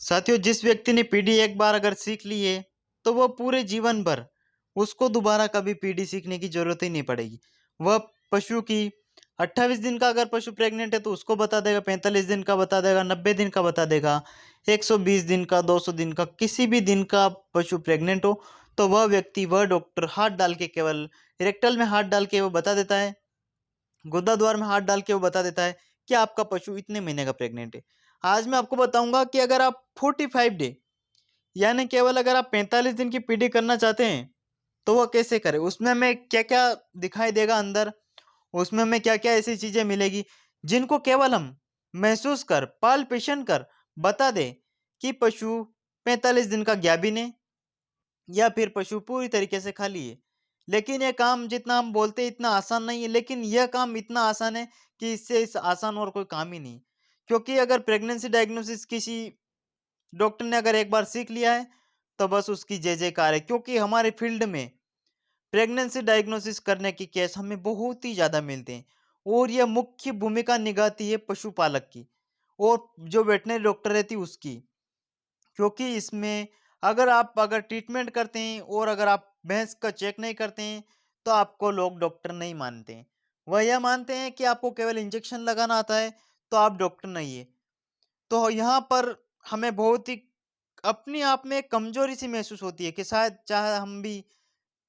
साथियों, जिस व्यक्ति ने पीडी एक बार अगर सीख ली है तो वह पूरे जीवन भर उसको दोबारा कभी पीडी सीखने की जरूरत ही नहीं पड़ेगी। वह पशु की 28 दिन का अगर पशु प्रेग्नेंट है तो उसको बता देगा, 45 दिन का बता देगा, 90 दिन का बता देगा, 120 दिन का, 200 दिन का, किसी भी दिन का पशु प्रेग्नेंट हो तो वह व्यक्ति, वह डॉक्टर हाथ डाल के, केवल रेक्टल में हाथ डाल के वो बता देता है, गुदा द्वार में हाथ डाल के वो बता देता है कि आपका पशु इतने महीने का प्रेग्नेंट है। आज मैं आपको बताऊंगा कि अगर आप 45 डे यानी केवल अगर आप 45 दिन की पीडी करना चाहते हैं तो वह कैसे करें, उसमें हमें क्या क्या दिखाई देगा अंदर, उसमें हमें क्या क्या ऐसी चीजें मिलेगी जिनको केवल हम महसूस कर, पाल्पेशन कर बता दे कि पशु 45 दिन का ज्ञाबिन है या फिर पशु पूरी तरीके से खाली है। लेकिन यह काम जितना हम बोलते हैं इतना आसान नहीं है, लेकिन यह काम इतना आसान है कि इससे इस आसान और कोई काम ही नहीं। क्योंकि अगर प्रेगनेंसी डायग्नोसिस किसी डॉक्टर ने अगर एक बार सीख लिया है तो बस उसकी जय जयकार है। क्योंकि हमारे फील्ड में प्रेगनेंसी डायग्नोसिस करने के केस हमें बहुत ही ज्यादा मिलते हैं और यह मुख्य भूमिका निभाती है पशुपालक की और जो वेटनरी डॉक्टर रहती है उसकी। क्योंकि इसमें अगर ट्रीटमेंट करते हैं और अगर आप भैंस का चेक नहीं करते हैं तो आपको लोग डॉक्टर नहीं मानते हैं। वह यह मानते हैं कि आपको केवल इंजेक्शन लगाना आता है तो आप डॉक्टर नहीं है। तो यहाँ पर हमें बहुत ही अपने आप में एक कमजोरी सी महसूस होती है कि शायद चाहे हम भी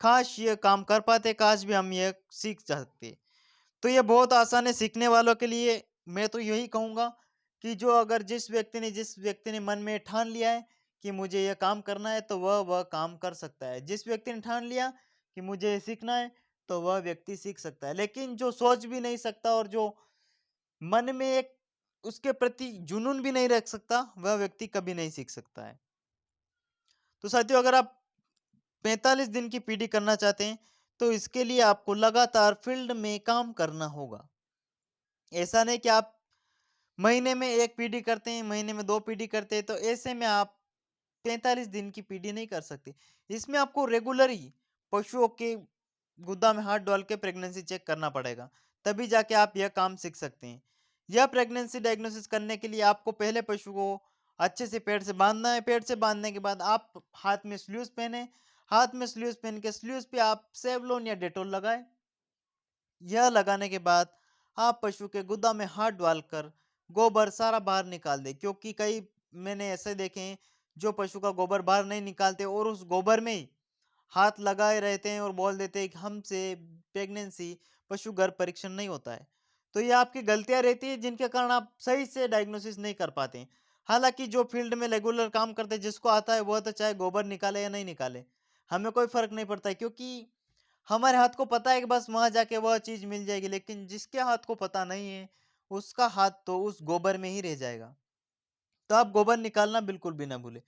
काश ये काम कर पाते, काश भी हम ये सीख सकते। तो ये बहुत आसान है सीखने वालों के लिए। मैं तो यही कहूंगा कि जो अगर जिस व्यक्ति ने मन में ठान लिया है कि मुझे यह काम करना है तो वह काम कर सकता है। जिस व्यक्ति ने ठान लिया कि मुझे ये सीखना है तो वह व्यक्ति सीख सकता है। लेकिन जो सोच भी नहीं सकता और जो मन में एक उसके प्रति जुनून भी नहीं रख सकता, वह व्यक्ति कभी नहीं सीख सकता है। तो साथियों, अगर आप 45 दिन की पीडी करना चाहते हैं तो इसके लिए आपको लगातार फील्ड में काम करना होगा। ऐसा नहीं कि आप महीने में एक पीडी करते हैं, महीने में दो पीडी करते हैं, तो ऐसे में आप 45 दिन की पीडी नहीं कर सकते। इसमें आपको रेगुलर ही पशुओं के गुद्दा में हाथ डाल के प्रेगनेंसी चेक करना पड़ेगा, तभी जाके आप यह काम सीख सकते हैं। यह प्रेगनेंसी डायग्नोसिस करने के लिए आपको पहले पशु को अच्छे से पेट से बांधना है। पेट से बांधने के बाद आप हाथ में स्ल्यूज पहने, हाथ में स्ल्यूज पहन के स्ल्यूज पे आप सेवलोन या डेटोल लगाए। यह लगाने के बाद आप पशु के गुदा में हाथ डालकर गोबर सारा बाहर निकाल दे। क्योंकि कई मैंने ऐसे देखे हैं जो पशु का गोबर बाहर नहीं निकालते और उस गोबर में ही हाथ लगाए रहते हैं और बोल देते हैं कि हमसे प्रेगनेंसी पशु गर्भ परीक्षण नहीं होता है। तो ये आपकी गलतियां रहती है जिनके कारण आप सही से डायग्नोसिस नहीं कर पाते हैं। हालांकि जो फील्ड में रेगुलर काम करते हैं, जिसको आता है, वह तो चाहे गोबर निकाले या नहीं निकाले, हमें कोई फर्क नहीं पड़ता है। क्योंकि हमारे हाथ को पता है कि बस वहां जाके वह चीज मिल जाएगी। लेकिन जिसके हाथ को पता नहीं है उसका हाथ तो उस गोबर में ही रह जाएगा। तो आप गोबर निकालना बिल्कुल भी ना भूले।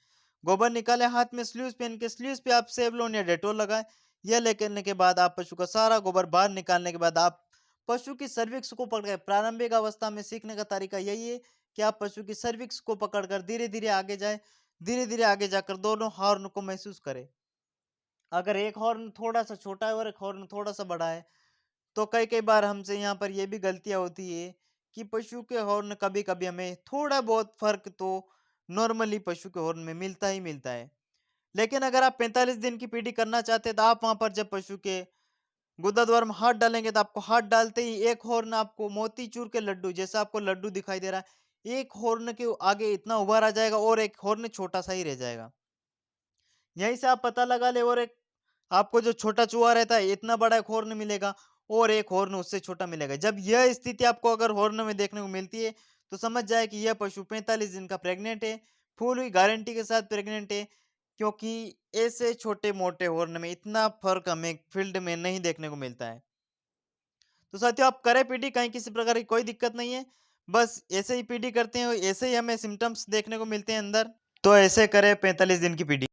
गोबर निकाले, हाथ में स्लीव्स पहन के स्लीव्स पे आप सेवलॉन या डेटॉल लगाए। यह लेकर के बाद आप पशु का सारा गोबर बाहर निकालने के बाद आप पशु की सर्विक्स को पकड़, प्रारंभिक अवस्था में सीखने का तरीका यही है कि आप पशु की सर्विक्स को पकड़कर धीरे धीरे आगे जाए, धीरे धीरे आगे जाकर दोनों हॉर्न को महसूस करें। अगर एक हॉर्न थोड़ा सा छोटा है और एक हॉर्न थोड़ा सा बड़ा है तो कई कई बार हमसे यहाँ पर ये भी गलतियां होती है कि पशु के हॉर्न, कभी कभी हमें थोड़ा बहुत फर्क तो नॉर्मली पशु के हॉर्न में मिलता ही मिलता है। लेकिन अगर आप 45 दिन की पीडी करना चाहते हैं तो आप वहां पर जब पशु के गुदा द्वार में हाथ डालेंगे तो आपको हाथ डालते ही एक हॉर्न, आपको मोतीचूर के लड्डू जैसा आपको लड्डू दिखाई दे रहा है, एक हॉर्न के आगे इतना उभार आ जाएगा और एक हॉर्न छोटा सा ही रह जाएगा। यहीं से आप पता लगा ले। और एक आपको जो छोटा चूहा रहता है इतना बड़ा एक हॉर्न मिलेगा और एक हॉर्न उससे छोटा मिलेगा। जब यह स्थिति आपको अगर हॉर्न में देखने को मिलती है तो समझ जाए कि यह पशु 45 दिन का प्रेग्नेंट है, फुल हुई गारंटी के साथ प्रेग्नेंट है। क्योंकि ऐसे छोटे मोटे हॉर्न में इतना फर्क हमें फील्ड में नहीं देखने को मिलता है। तो साथियों, आप करें पीडी, कहीं किसी प्रकार की कोई दिक्कत नहीं है। बस ऐसे ही पीडी करते हैं, ऐसे ही हमें सिम्टम्स देखने को मिलते हैं अंदर। तो ऐसे करें 45 दिन की पीडी।